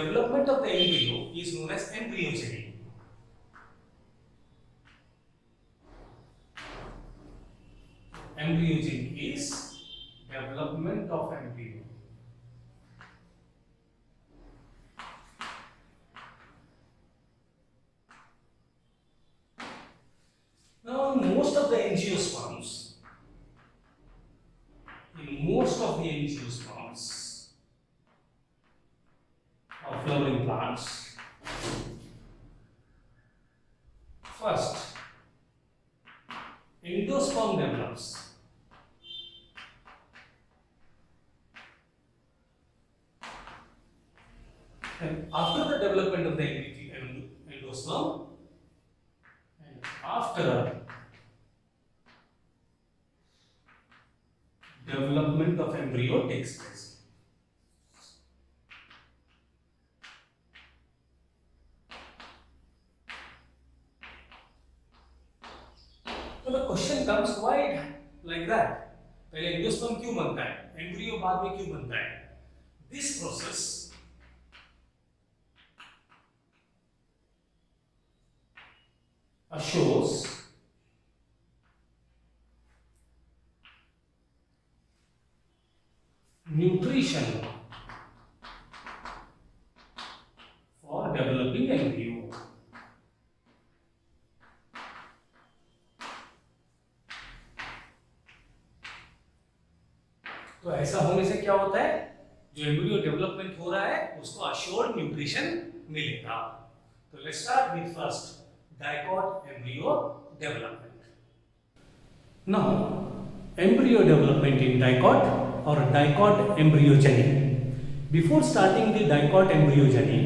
development of the embryo is known as embryogeny. Embryogeny is development of embryo. Now, in most of the angiosperms, of flowering plants, first endosperm develops. And after the development of the endosperm, and after development of embryo takes place. So the question comes, why like that? पहले endosperm क्यों बनता है, embryo बाद में क्यों बनता है? This process assures nutrition for developing embryo. तो ऐसा होने से क्या होता है, जो एम्ब्रियो डेवलपमेंट हो रहा है उसको अश्योर्ड न्यूट्रिशन मिलेगा. तो let's start with first dicot embryo development. Now, embryo development in dicot or dicot embryogeny. Before starting the dicot embryogeny,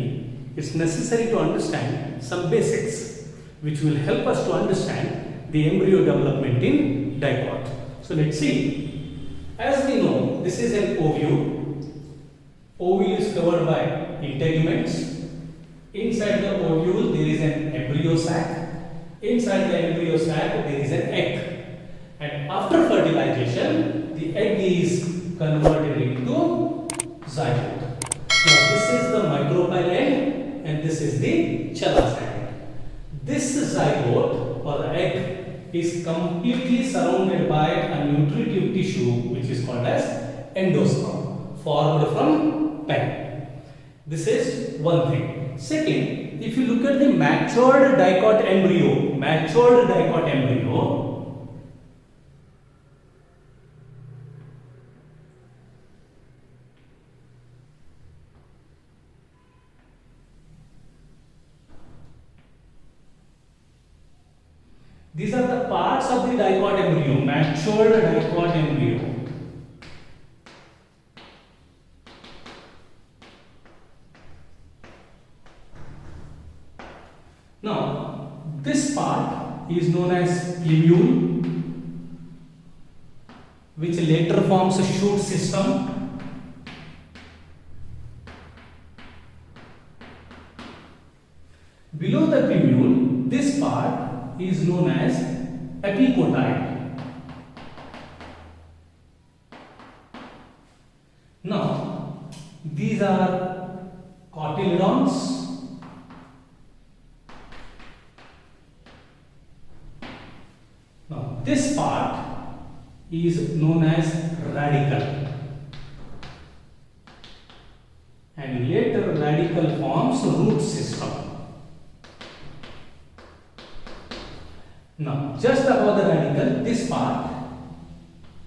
it's necessary to understand some basics which will help us to understand the embryo development in dicot. So let's see. As we know, this is an ovule. Ovule is covered by integuments. Inside the ovule there is an embryo sac. Inside the embryo sac there is an egg. And after fertilization, the egg is converted into zygote. Now this is the micropyle end and this is the chalas end. This zygote or the egg is completely surrounded by a nutritive tissue which is called as endosperm, formed from pen. This is one thing. Second, if you look at the matured dicot embryo, these are the parts of the dicot embryo, matured dicot embryo. Now, this part is known as plumule, which later forms a shoot system. Below the plumule, this part is known as epicotyle. Now, these are cotyledons. Now, this part is known as radicle, and later radicle forms root system. Now, just above the radicle, this part,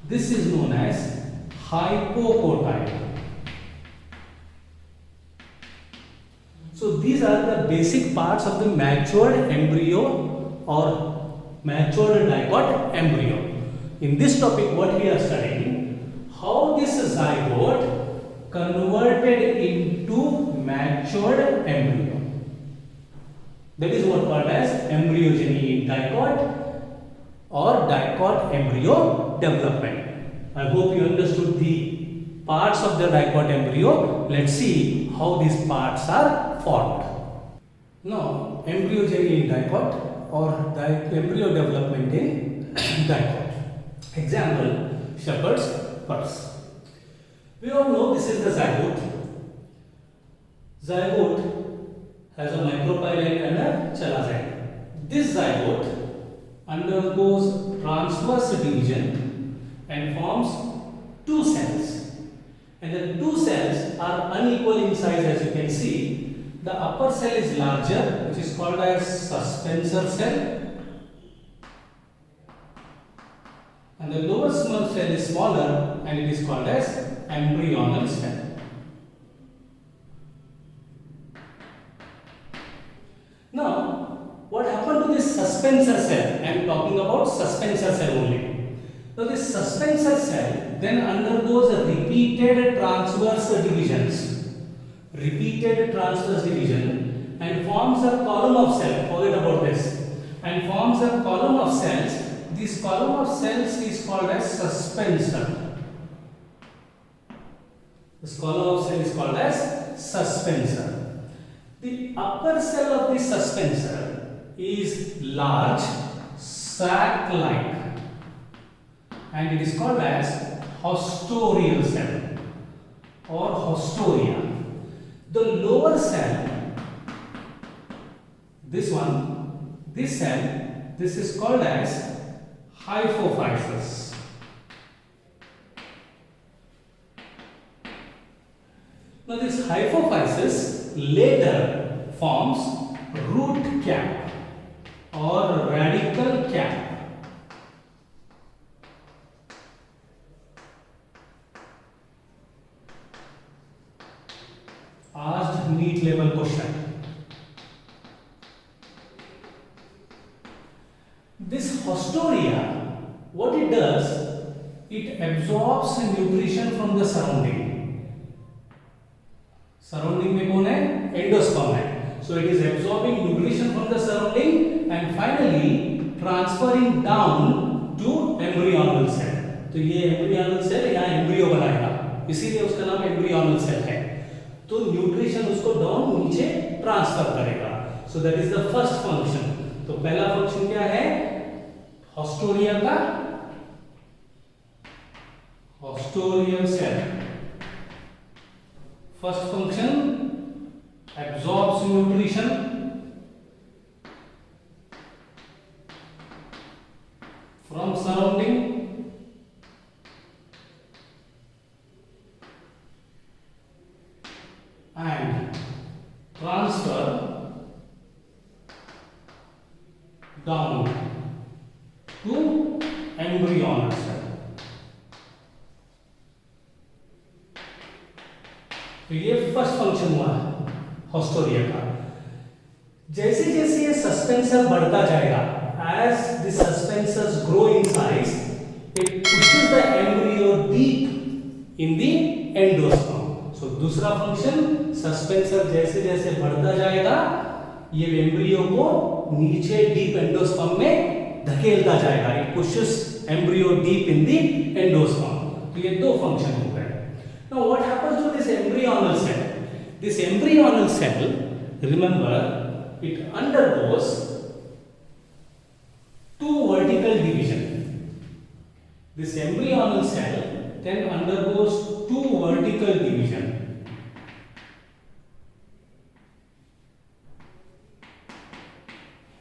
this is known as hypocotyle. So, these are the basic parts of the matured embryo or matured dicot embryo. In this topic, what we are studying, how this zygote converted into matured embryo. That is what called as embryogeny in dicot or dicot embryo development. I hope you understood the parts of the dicot embryo. Let's see how these parts are formed. Now, embryogeny in dicot or embryo development in dicot. Example, shepherd's purse. We all know this is the zygote. zygote has a micropylite and a chalazyte. This zygote undergoes transverse division and forms two cells. And the two cells are unequal in size, as you can see. The upper cell is larger, which is called as suspensor cell, and the lower small cell is smaller and it is called as embryonal cell. Now, what happened to this suspensor cell? I am talking about suspensor cell only. Now, this suspensor cell then undergoes repeated transverse division and forms a column of cells. Forget about this. And forms a column of cells. This column of cells is called as suspensor. This column of cells is called as suspensor. The upper cell of the suspensor is large, sac-like, and it is called as haustorial cell or haustoria. The lower cell, this cell, this is called as hypophysis. Now this hypophysis later forms root cap or radical cap. Asked NEET level question. This haustoria, what it does, it absorbs nutrition from the surrounding. Surrounding में कौन है? Endosperm है. So it is absorbing nutrition from the surrounding and finally transferring down to embryonal cell. तो ये embryonal cell यहाँ embryo बनाएगा, इसीलिए उसका नाम embryonal cell है. तो न्यूट्रिशन उसको डाउन नीचे ट्रांसफर करेगा. So that is the first function. तो पहला फंक्शन क्या है हॉस्टोरिया का? Haustorial cell. First function absorbs nutrition from surrounding and transfer down to embryonal cell. तो ये फर्स्ट फंक्शन हुआ हॉस्टोरिया का. जैसे जैसे ये सस्पेंसर बढ़ता जाएगा, as the suspensors grow in size, it pushes the embryo deep in the endosperm. So दूसरा फंक्शन, सस्पेंसर जैसे जैसे बढ़ता जाएगा, ये एम्ब्रियो को नीचे डीप एंडोस्पर्म में धकेलता जाएगा. It pushes embryo deep in the endosperm. तो ये दो फंक्शन हो गए. Now what happens to this embryonal cell? This embryonal cell, remember, it undergoes two vertical division. This embryonal cell then undergoes two vertical division.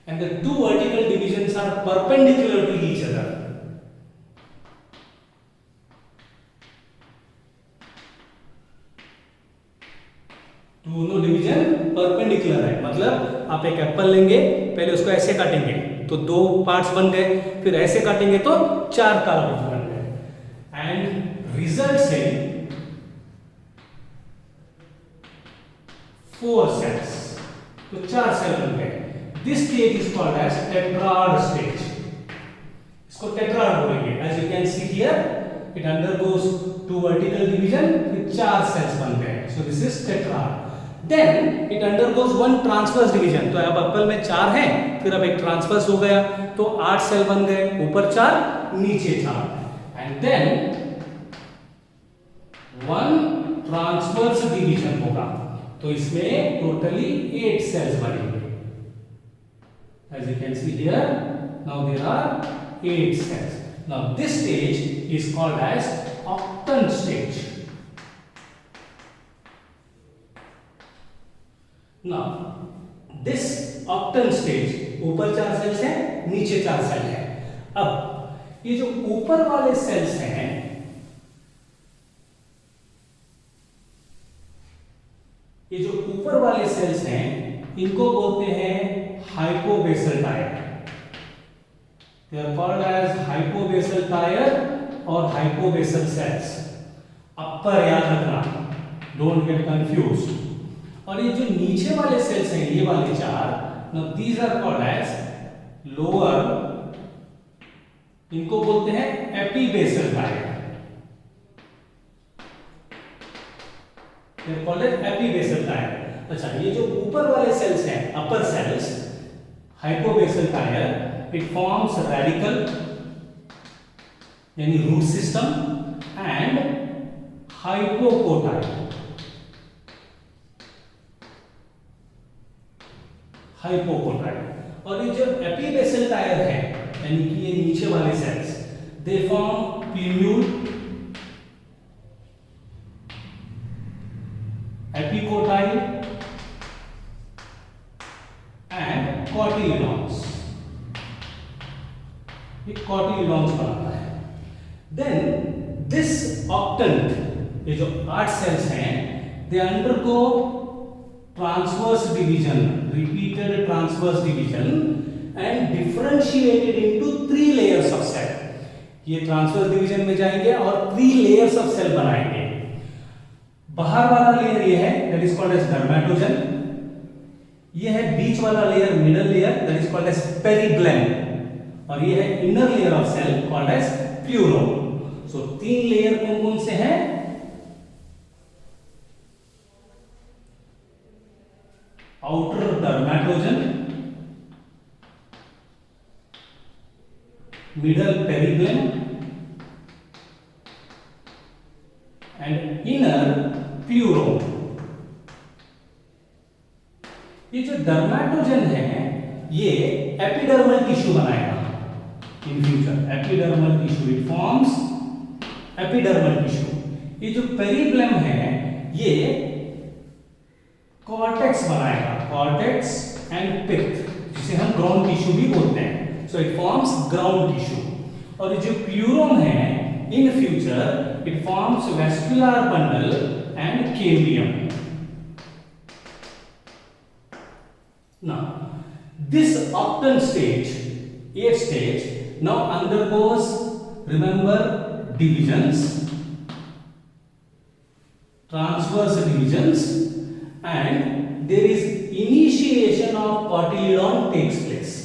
And the two vertical divisions are perpendicular to each other. दोनों division perpendicular है. मतलब आप एक Apple लेंगे, पहले उसको ऐसे काटेंगे तो दो पार्ट्स बन गए, फिर ऐसे काटेंगे तो चार पार्ट्स बन गए. एंड रिजल्ट से 4 cells, तो 4 सेल बन गए. This stage is called as tetrad stage. इसको टेट्राड बोलेंगे. As you can see here, it undergoes 2 vertical division, फिर 4 सेल्स बन गए. So this is tetrad. Then it undergoes one transverse division. तो अब एप्पल में 4 हैं, फिर अब एक ट्रांसवर्स हो गया, तो 8 सेल बन गए, ऊपर 4 नीचे 4. And then one transverse division होगा, तो इसमें टोटली 8 सेल्स बनेंगे. As you can see here, now there are 8 cells. Now this stage is called as octant stage. Now this octant stage, ऊपर 4 सेल्स हैं, नीचे 4 सेल हैं। अब ये जो ऊपर वाले सेल्स हैं, ये जो ऊपर वाले सेल्स हैं, इनको बोलते हैं hypobasal tier. They are called as hypobasal tier और हाइपोबेसल सेल्स। अपर याद रखना, डोंट गेट कंफ्यूज्ड। और ये जो नीचे वाले सेल्स हैं, ये वाले 4, now these are called as lower, इनको बोलते हैं epibasal tier. They are called as epibasal tier. अच्छा, ये जो ऊपर वाले सेल्स हैं, upper cells, hypobasal tier, it forms radicle यानी root system and hypocotyl. Hypocotyl. और ये जो एपीबेसल टायर है, यानी कि ये नीचे वाले cells, they form plumule, epicotyl and cotyledons. ये कॉटिलिडॉन्स बनाता है। देन दिस ऑक्टेंट, ये जो 8 सेल्स हैं, they undergo transverse division, repeated transverse division and differentiated into 3 layers of cell. ये ट्रांसवर्स डिवीजन में जाएंगे और 3 लेयर्स ऑफ सेल बनाएंगे। बाहर वाला लेयर ये है, that is called as dermatogen. ये है बीच वाला layer, middle layer, that is called as periblem. और ये है inner layer of cell called as plerome. So 3 layer कौन कौन से हैं? Outer dermatogen, middle periblem and inner plerome. ये जो डर्मेटोजन है, ये एपिडर्मल टिश्यू बनाएगा in future. Epidermal tissue, it forms epidermal tissue. ये जो पेरिग्लैम है, ये कॉर्टेक्स बनाएगा, कॉर्टेक्स एंड पिथ, जिसे हम ग्राउंड टिश्यू भी बोलते हैं। So it forms ground tissue. और ये जो प्यूरोम है, in future it forms vascular bundle and cambium. Now, this octant stage, 8th stage, now undergoes, remember, divisions, transverse divisions, and there is initiation of cotyledon takes place.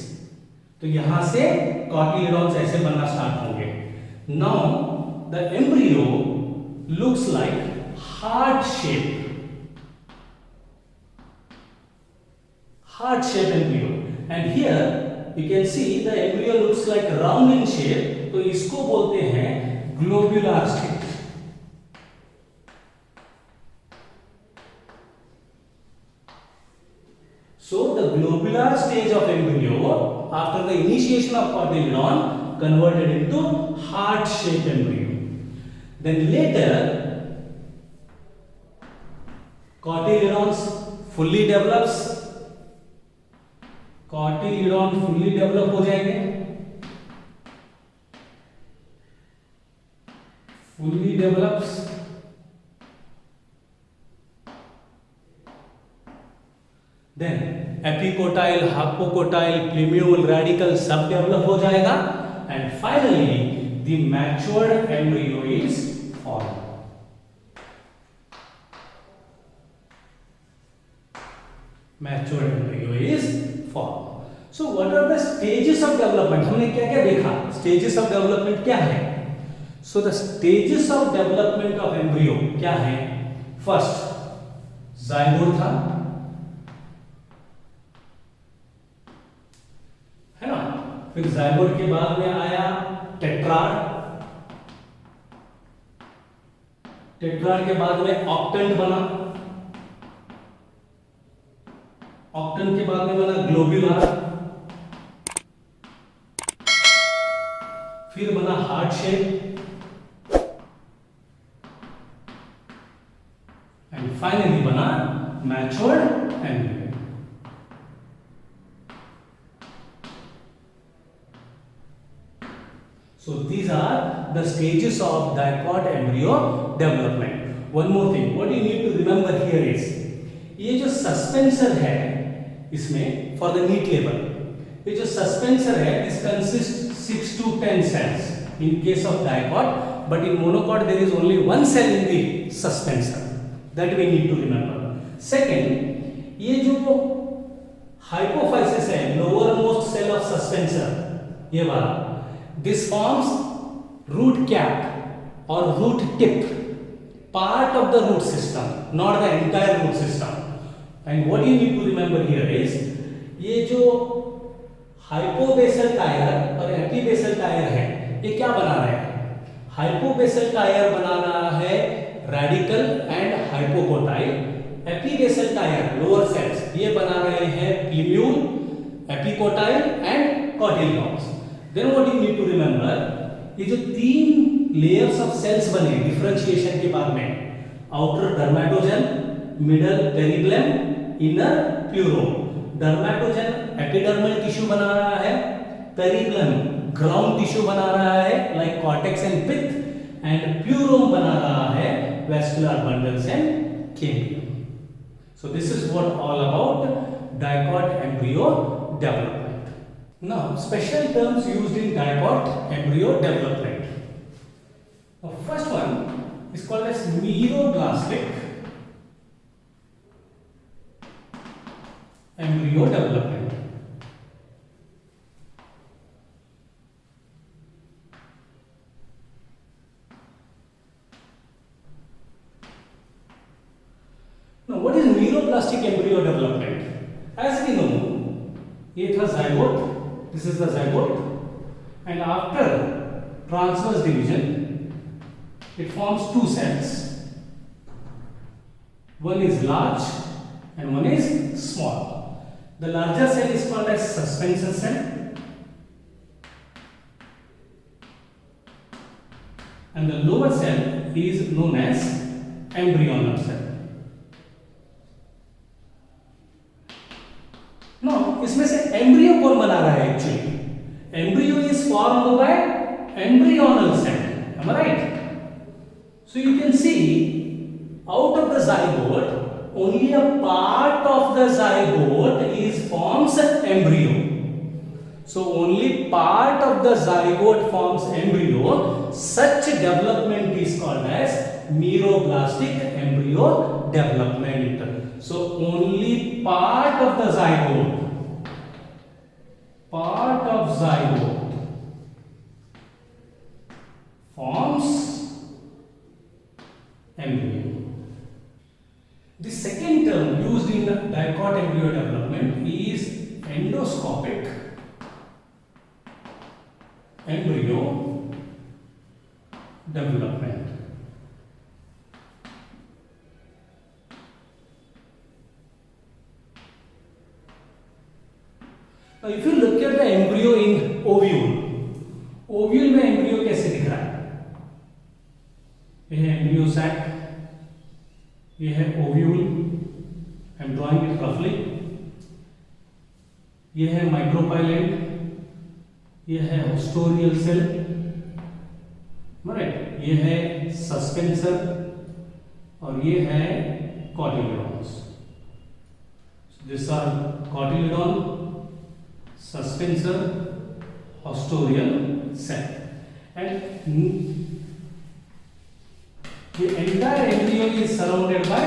तो यहां से cotyledons ऐसे बनना start होंगे. Now, the embryo looks like heart shape. Heart shape embryo, and here you can see the embryo looks like round in shape, तो इसको बोलते हैं globular stage. So the globular stage of embryo, after the initiation of cotyledon, converted into heart shape embryo. Then later cotyledons fully develops. Cotyledon fully develop हो जाएंगे, fully develops, then epicotyl, hypocotyl, plumule, radicle सब develop हो जाएगा, and finally the matured embryo is form. Matured embryo is form. So what are the stages of development? हमने क्या क्या देखा? Stages of development क्या है? So the stages of development of embryo क्या है? फर्स्ट जाइगोट था, है ना? फिर जाइगोट के बाद में आया टेट्राड, टेट्राड के बाद में ऑक्टेंट बना, ऑक्टेंट के बाद में बना ग्लोब्यूलर, फिर बना हार्ट शेप, एंड फाइनली बना matured embryo. So these are the stages of dicot embryo development. One more thing, what you need to remember here is, ये जो सस्पेंसर है इसमें for the neat level, ये जो suspensor है this consists 6 to 10 cells in case of dicot, but in monocot there is only one cell in the suspensor. That we need to remember. Second, ये जो hypophysis है lower most cell of suspensor, ये वाला, this forms root cap or root tip, part of the root system, not the entire root system. And what you need to remember here is, ये जो hypobasal tyre और epibasal tyre है, ये क्या बना रहे हैं? hypobasal टायर बना रहा है radical and hypocotyl, epibasal tyre lower cells ये बना रहे हैं plumule, epicotyl and cotyledons. Then what you need to remember, ये जो तीन layers of cells बने differentiation के बाद में, outer dermatogen, middle peribellum, inner pleuron. Dermatogen epidermal tissue बना रहा है, peribellum ground tissue बना रहा है like cortex and pith, and pleuron बना रहा है vascular bundles and cambium. So this is what all about dicot embryo development. Now, special terms used in dicot embryo development. The first one is called as meroblastic embryo development. Now, what is meroblastic embryo development? As we know, it was zygote. This is the zygote, and after transverse division, it forms two cells. One is large and one is small. The larger cell is called as suspensor cell, and the lower cell is known as embryonal cell. Now, इसमें से embryo कौन बना रहा है actually? Embryo is formed by embryonal cell. Am I right? So you can see out of the zygote, only a part of the zygote is forms embryo. So only part of the zygote forms embryo. Such development is called as meroblastic embryo development. So only part of the zygote forms embryo. The second term used in the dicot embryo development is endoscopic embryo development. Now, if you look at the embryo in ovule में embryo कैसे दिख रहा है? ये है embryo sac, ये है ovule, I am drawing it roughly. ये है micropylate, ये है ostial cell, right? ये है suspensor और ये है cotyledons. So these are cotyledon, suspensor, ostial cell, and the entire embryo is surrounded by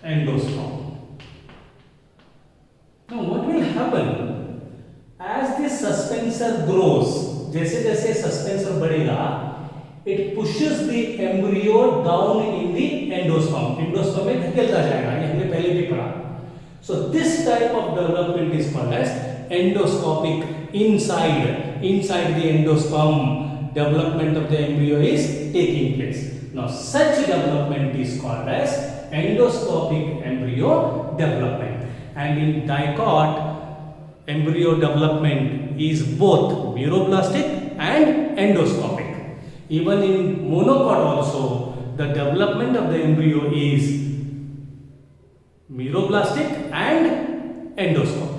endosperm. Now, what will happen as this suspensor grows? जैसे जैसे suspensor बढ़ेगा, it pushes the embryo down in the endosperm. Endosperm में धकेलता जाएगा, ये हमने पहले भी पढ़ा. So this type of development is called as endoscopic. Inside the endosperm, development of the embryo is taking place. Now, such development is called as endoscopic embryo development. And in dicot, embryo development is both meroblastic and endoscopic. Even in monocot also, the development of the embryo is meroblastic and endoscopic.